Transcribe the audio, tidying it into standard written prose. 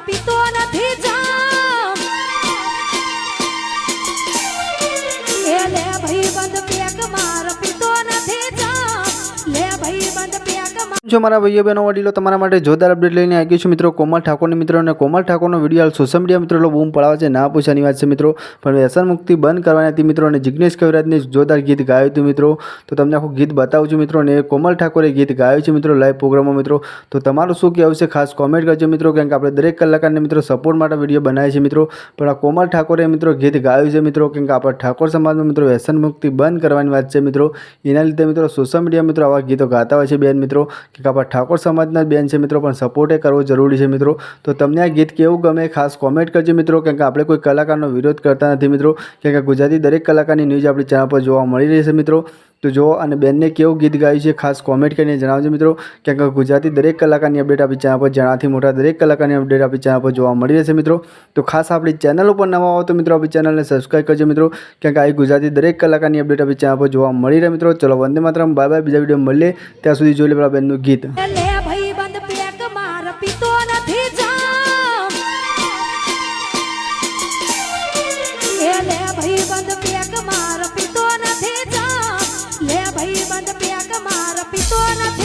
પીતો નથી જામ એ લે ભાઈ બંધ પેક માર પીતો નથી જામ લે ભાઈ બંધ પેક માર જો મારા ભાઈઓ બહેનો વડીલો તમારા માટે જોરદાર અપડેટ લઈને આવી ગયું છું મિત્રો કોમલ ઠાકોરની મિત્રો અને કોમલ ઠાકોરનો વિડીયો હાલ સોશિયલ મીડિયા મિત્રો બૂમ પડાવે છે ના પૂછવાની વાત છે મિત્રો પણ વ્યસન મુક્તિ બંધ કરવાની હતી મિત્રો અને જિગ્નેશ કવિરાજને જોરદાર ગીત ગાયું હતું મિત્રો તો તમને આખું ગીત બતાવું છું મિત્રો અને કોમલ ઠાકોરે ગીત ગાયું છે મિત્રો લાઈવ પ્રોગ્રામમાં મિત્રો તો તમારું શું કહેવું છે ખાસ કોમેન્ટ કરજો મિત્રો કારણ કે આપણે દરેક કલાકારને મિત્રો સપોર્ટ માટે વિડીયો બનાવીએ છીએ મિત્રો પણ આ કોમલ ઠાકોરે મિત્રો ગીત ગાયું છે મિત્રો કારણ કે આપણા ઠાકોર સમાજમાં મિત્રો વ્યસન મુક્તિ બંધ કરવાની વાત છે મિત્રો એના લીધે મિત્રો સોશિયલ મીડિયા મિત્રો આવા ગીતો ગાતા હોય છે બેન મિત્રો કે આપણા ઠાકોર સમાજના બેન છે મિત્રો પણ સપોર્ટ કરવો જરૂરી છે મિત્રો તો તમને આ ગીત કેવું ગમે ખાસ કોમેન્ટ કરજો મિત્રો કારણ કે આપણે કોઈ કલાકારનો વિરોધ કરતા નથી મિત્રો કારણ કે ગુજરાતી દરેક કલાકારની ન્યૂઝ આપણી ચેનલ પર જોવા મળી રહી છે મિત્રો તો જો અને બેનને કેવું ગીત ગાયું છે ખાસ કોમેન્ટ કરીને જણાવજો મિત્રો કારણ કે ગુજરાતી દરેક કલાકારની અપડેટ આપણી ચેનલ પર જણાથી મોટા દરેક કલાકારની અપડેટ આપણી ચેનલ પર જોવા મળી રહેશે મિત્રો તો ખાસ આપણી ચેનલ ઉપર નવા આવો તો મિત્રો આપણી ચેનલને સબસ્ક્રાઈબ કરજો મિત્રો કારણ કે આ ગુજરાતી દરેક કલાકારની અપડેટ આપણી ચેનલ પર જોવા મળી રહે મિત્રો ચલો વંદે માતરમ બાય બાય બીજા વિડીયો મળીએ ત્યાં સુધી જોઈ લે પેલા બેનનું ગીત લે ભાઈ બંધ પેક માર પીતો નથી જામ એ લે ભાઈ બંધ પેક માર પીતો નથી જામ લે ભાઈ બંધ પેક માર પીતો નથી